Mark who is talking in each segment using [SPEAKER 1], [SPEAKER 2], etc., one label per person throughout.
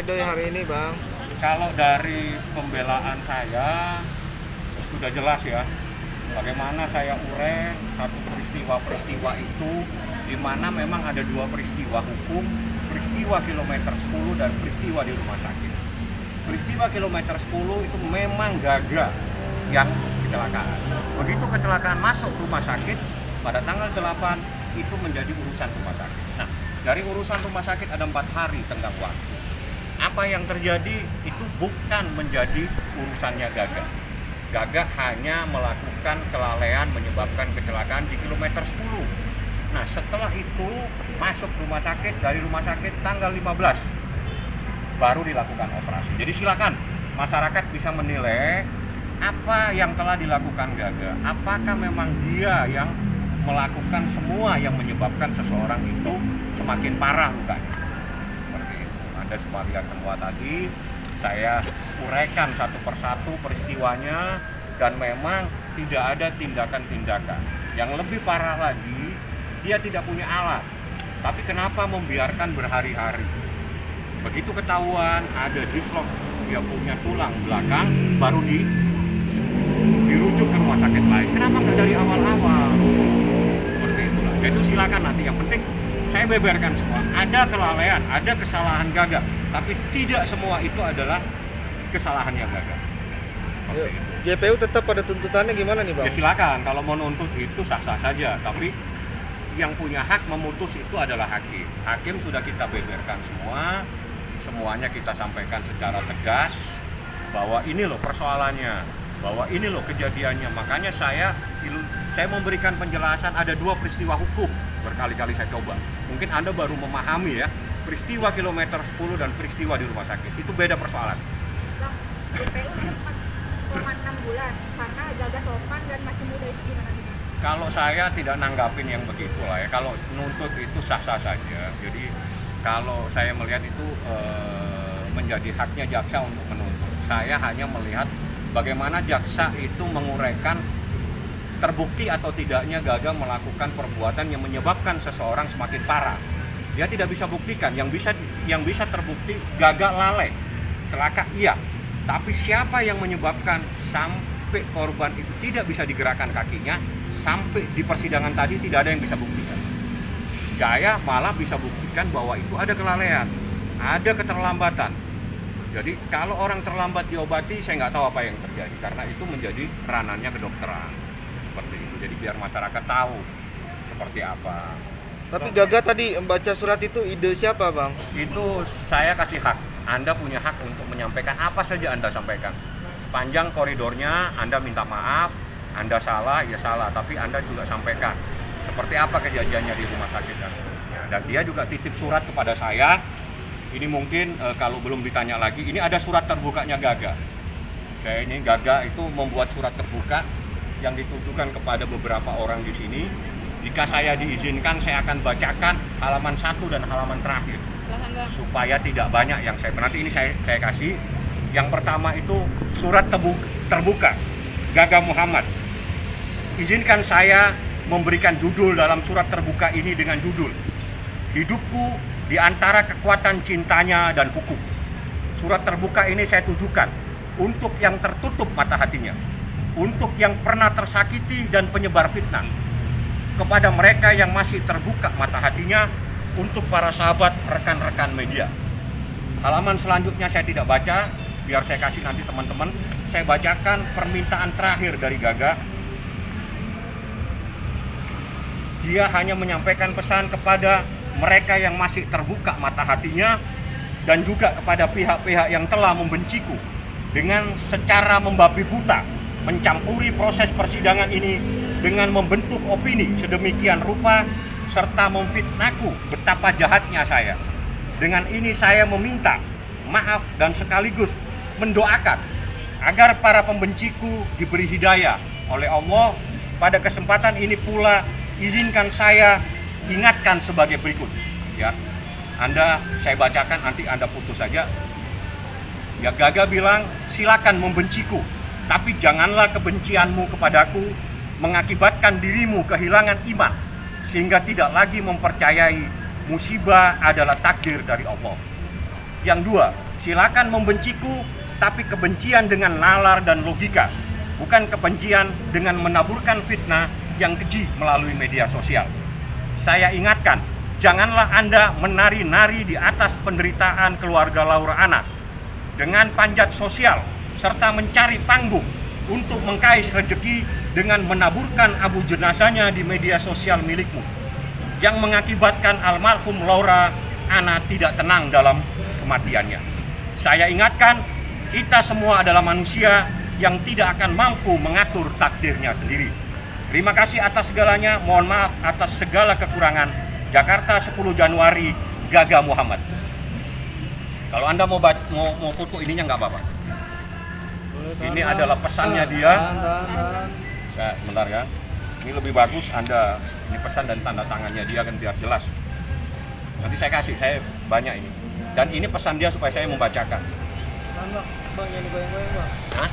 [SPEAKER 1] pledoi hari ini, Bang?
[SPEAKER 2] Kalau dari pembelaan saya sudah jelas ya, bagaimana saya urai satu peristiwa-peristiwa itu, di mana memang ada dua peristiwa hukum, peristiwa kilometer 10 dan peristiwa di rumah sakit. Peristiwa kilometer 10 itu memang Gaga yang kecelakaan. Begitu kecelakaan masuk rumah sakit pada tanggal 8 itu menjadi urusan rumah sakit. Nah, dari urusan rumah sakit ada 4 hari tenggang waktu. Apa yang terjadi itu bukan menjadi urusannya Gaga. Gaga hanya melakukan kelalaian menyebabkan kecelakaan di kilometer 10. Nah, setelah itu masuk rumah sakit, dari rumah sakit tanggal 15 baru dilakukan operasi. Jadi silakan masyarakat bisa menilai apa yang telah dilakukan Gaga. Apakah memang dia yang melakukan semua yang menyebabkan seseorang itu semakin parah lukanya. Seperti itu. Anda semua lihat semua tadi, saya uraikan satu persatu peristiwanya, dan memang tidak ada tindakan-tindakan. Yang lebih parah lagi, dia tidak punya alat. Tapi kenapa membiarkan berhari-hari? Begitu ketahuan ada dislok, dia punya tulang belakang, baru dirujuk ke rumah sakit lain. Kenapa nggak dari awal-awal? Seperti itulah. Jadi silakan nanti, yang penting saya beberkan semua. Ada kelalaian, ada kesalahan Gaga, tapi tidak semua itu adalah kesalahannya Gaga.
[SPEAKER 1] JPU tetap pada tuntutannya gimana nih, Bang?
[SPEAKER 2] Ya silakan, kalau mau nuntut itu sah-sah saja, tapi yang punya hak memutus itu adalah hakim. Hakim sudah kita beberkan semua, semuanya kita sampaikan secara tegas bahwa ini loh persoalannya, bahwa ini loh kejadiannya. Makanya saya memberikan penjelasan ada dua peristiwa hukum, berkali-kali saya coba. Mungkin Anda baru memahami ya, peristiwa kilometer 10 dan peristiwa di rumah sakit. Itu beda persoalan.
[SPEAKER 3] Bang, JPU 4,6 bulan karena Gaga sopan dan masih muda, itu gimana nih?
[SPEAKER 2] Kalau saya tidak nanggapin yang begitulah ya. Kalau nuntut itu sah-sah saja. Jadi kalau saya melihat itu menjadi haknya jaksa untuk menuntut. Saya hanya melihat bagaimana jaksa itu menguraikan terbukti atau tidaknya Gaga melakukan perbuatan yang menyebabkan seseorang semakin parah. Dia tidak bisa buktikan. Yang bisa terbukti Gaga lalai, celaka iya. Tapi siapa yang menyebabkan sampai korban itu tidak bisa digerakkan kakinya, sampai di persidangan tadi tidak ada yang bisa buktikan. Saya malah bisa buktikan bahwa itu ada kelalaian, ada keterlambatan. Jadi kalau orang terlambat diobati, saya nggak tahu apa yang terjadi, karena itu menjadi ranahnya kedokteran. Seperti itu. Jadi biar masyarakat tahu seperti apa.
[SPEAKER 1] Tapi Gaga tadi membaca surat itu ide siapa, Bang?
[SPEAKER 2] Itu saya kasih hak. Anda punya hak untuk menyampaikan apa saja Anda sampaikan. Sepanjang koridornya Anda minta maaf, Anda salah, ya salah, tapi Anda juga sampaikan seperti apa kejadiannya di rumah sakit dan seterusnya. Dan dia juga titip surat kepada saya. Ini mungkin kalau belum ditanya lagi, ini ada surat terbukanya Gaga. Oke, ini Gaga itu membuat surat terbuka yang ditujukan kepada beberapa orang di sini. Jika saya diizinkan, saya akan bacakan halaman 1 dan halaman terakhir, supaya tidak banyak yang nanti ini saya kasih. Yang pertama itu surat terbuka Gaga Muhammad. Izinkan saya memberikan judul dalam surat terbuka ini dengan judul Hidupku di antara kekuatan cintanya dan hukum. Surat terbuka ini saya tujukan untuk yang tertutup mata hatinya, untuk yang pernah tersakiti dan penyebar fitnah, kepada mereka yang masih terbuka mata hatinya, untuk para sahabat rekan-rekan media. Halaman selanjutnya saya tidak baca, biar saya kasih nanti teman-teman. Saya bacakan permintaan terakhir dari Gaga. Dia hanya menyampaikan pesan kepada mereka yang masih terbuka mata hatinya, dan juga kepada pihak-pihak yang telah membenciku dengan secara membabi buta, mencampuri proses persidangan ini dengan membentuk opini sedemikian rupa, serta memfitnahku betapa jahatnya saya. Dengan ini saya meminta maaf dan sekaligus mendoakan agar para pembenciku diberi hidayah oleh Allah. Pada kesempatan ini pula izinkan saya ingatkan sebagai berikut. Ya, saya bacakan, nanti Anda putus saja. Ya, Gaga bilang, silakan membenciku, tapi janganlah kebencianmu kepadaku mengakibatkan dirimu kehilangan iman, sehingga tidak lagi mempercayai musibah adalah takdir dari Allah. Yang dua, Silakan membenciku, tapi kebencian dengan nalar dan logika, bukan kebencian dengan menaburkan fitnah yang keji melalui media sosial. Saya ingatkan, janganlah Anda menari-nari di atas penderitaan keluarga Laura Anna dengan panjat sosial serta mencari panggung untuk mengkais rezeki dengan menaburkan abu jenazahnya di media sosial milikmu yang mengakibatkan almarhum Laura Anna tidak tenang dalam kematiannya. Saya ingatkan, kita semua adalah manusia yang tidak akan mampu mengatur takdirnya sendiri. Terima kasih atas segalanya, mohon maaf atas segala kekurangan. Jakarta 10 Januari, Gaga Muhammad. Kalau Anda mau foto ininya nggak apa-apa. Ini adalah pesannya dia. Sebentar ya. Ini lebih bagus Anda, ini pesan dan tanda tangannya dia kan biar jelas. Nanti saya kasih, saya banyak ini. Dan ini pesan dia supaya saya membacakan.
[SPEAKER 1] Bang, jangan goyang-goyang, Bang.
[SPEAKER 2] Hah?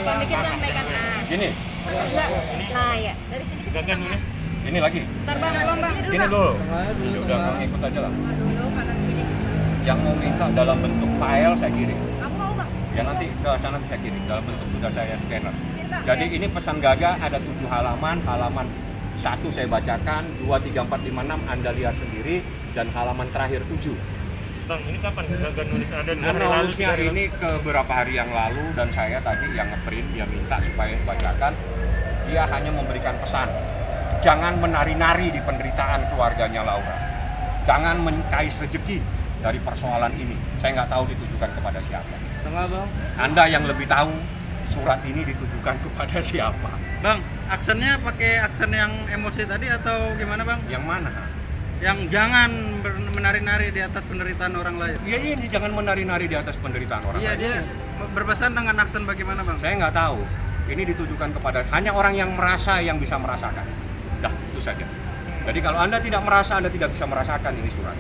[SPEAKER 3] Bang, dikit Bang, pegang. Nah.
[SPEAKER 2] Gini.
[SPEAKER 3] Enggak. Nah, ya. Dari sini.
[SPEAKER 2] Gagan nulis. Ini lagi.
[SPEAKER 3] Ntar Bang, belum Bang.
[SPEAKER 2] Gini dulu. Ya udah mau ikut aja lah.
[SPEAKER 3] Dulu kanan kiri.
[SPEAKER 2] Yang mau minta dalam bentuk file saya kirim.
[SPEAKER 3] Aku mau Bang.
[SPEAKER 2] Ya nanti ke sana saya kirim dalam bentuk sudah saya scanner.
[SPEAKER 3] Ini, Bang.
[SPEAKER 2] Jadi ini pesan Gaga ada 7 halaman. Halaman 1 saya bacakan, 2, 3, 4, 5, 6 Anda lihat sendiri, dan halaman terakhir 7.
[SPEAKER 4] Bang, ini kapan Gaga nulis? Ada 2 hari lalu?
[SPEAKER 2] Nulisnya ini ke beberapa hari yang lalu dan saya tadi yang ngeprint, dia minta supaya bacakan. Dia hanya memberikan pesan, jangan menari-nari di penderitaan keluarganya Laura. Jangan mengkais rezeki dari persoalan ini. Saya nggak tahu ditujukan kepada siapa.
[SPEAKER 1] Tengah, Bang.
[SPEAKER 2] Anda yang lebih tahu surat ini ditujukan kepada siapa.
[SPEAKER 5] Bang, aksennya pakai aksen yang emosi tadi atau gimana Bang?
[SPEAKER 2] Yang mana?
[SPEAKER 5] Yang jangan menari-nari di atas penderitaan orang lain.
[SPEAKER 2] Iya, ini jangan menari-nari di atas penderitaan orang
[SPEAKER 5] Iya,
[SPEAKER 2] lain.
[SPEAKER 5] dia berpesan dengan aksen bagaimana Bang?
[SPEAKER 2] Saya nggak tahu. Ini ditujukan kepada hanya orang yang merasa yang bisa merasakan. Dah, itu saja. Jadi kalau Anda tidak merasa, Anda tidak bisa merasakan ini surat.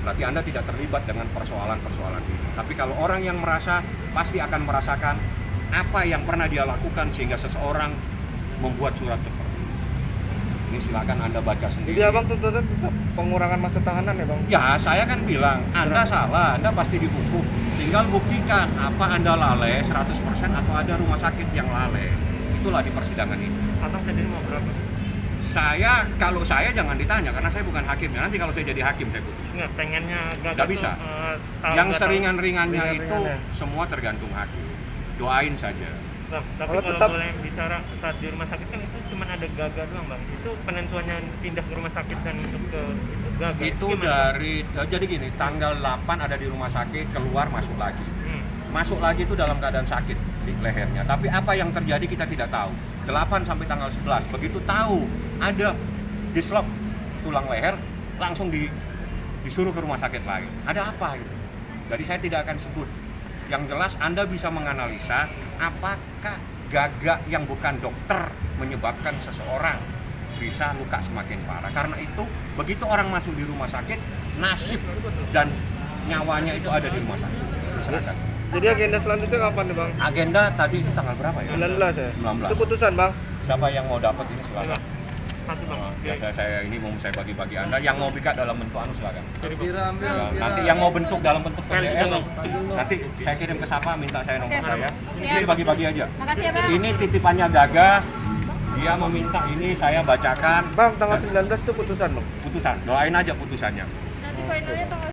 [SPEAKER 2] Berarti Anda tidak terlibat dengan persoalan-persoalan ini. Tapi kalau orang yang merasa, pasti akan merasakan apa yang pernah dia lakukan sehingga seseorang membuat surat seperti ini. Ini silakan Anda baca sendiri.
[SPEAKER 1] Jadi Abang tuntutan tetap pengurangan masa tahanan ya, Bang?
[SPEAKER 2] Ya, saya kan bilang, Anda salah, Anda pasti dihukum. Tinggal buktikan apa Anda lalai 100% atau ada rumah sakit yang lalai. Itulah di persidangan ini.
[SPEAKER 4] Abang sendiri mau berapa?
[SPEAKER 2] Kalau saya jangan ditanya karena saya bukan hakimnya. Nanti kalau saya jadi hakim saya putus.
[SPEAKER 4] Nggak, pengennya Gaga
[SPEAKER 2] Nggak
[SPEAKER 4] tuh,
[SPEAKER 2] bisa.
[SPEAKER 4] tahu
[SPEAKER 2] Yang
[SPEAKER 4] nggak tahu.
[SPEAKER 2] seringan-ringannya itu
[SPEAKER 4] Ringan-ringannya.
[SPEAKER 2] semua tergantung hakim. Doain saja.
[SPEAKER 4] Bang, tapi
[SPEAKER 1] Kalau
[SPEAKER 4] kalau
[SPEAKER 1] tetap-
[SPEAKER 4] boleh bicara saat di rumah sakit kan itu cuma ada Gaga doang Bang. Itu penentuannya pindah ke rumah sakit dan untuk ke itu Gaga.
[SPEAKER 2] Itu
[SPEAKER 4] Gimana?
[SPEAKER 2] jadi gini, tanggal 8 ada di rumah sakit, keluar masuk lagi. Masuk lagi itu dalam keadaan sakit di lehernya. Tapi apa yang terjadi kita tidak tahu. 8 sampai tanggal 11. Begitu tahu ada dislok tulang leher, langsung disuruh ke rumah sakit lain. Ada apa gitu? Jadi saya tidak akan sebut. Yang jelas Anda bisa menganalisa apakah Gaga yang bukan dokter menyebabkan seseorang bisa luka semakin parah. Karena itu begitu orang masuk di rumah sakit, nasib dan nyawanya itu ada di rumah sakit. Silakan.
[SPEAKER 1] Jadi agenda selanjutnya kapan nih, Bang?
[SPEAKER 2] Agenda tadi itu tanggal berapa ya?
[SPEAKER 1] 19 ya?
[SPEAKER 2] 19.
[SPEAKER 1] Itu putusan, Bang?
[SPEAKER 2] Siapa yang mau dapat ini silakan.
[SPEAKER 4] Satu Bang.
[SPEAKER 2] Biasa saya ini mau saya bagi-bagi Anda. Yang mau bikin dalam bentuk anu silakan.
[SPEAKER 5] Ambil.
[SPEAKER 2] Ya, nanti yang mau bentuk dalam bentuk PDF nanti saya kirim ke siapa, minta saya nomor saya. Ini bagi-bagi aja.
[SPEAKER 3] Makasih ya Bang.
[SPEAKER 2] Ini titipannya Gaga. Dia meminta ini saya bacakan.
[SPEAKER 1] Bang, tanggal 19 itu putusan, Bang?
[SPEAKER 2] Putusan. Doain aja putusannya.
[SPEAKER 3] Nanti finalnya tanggal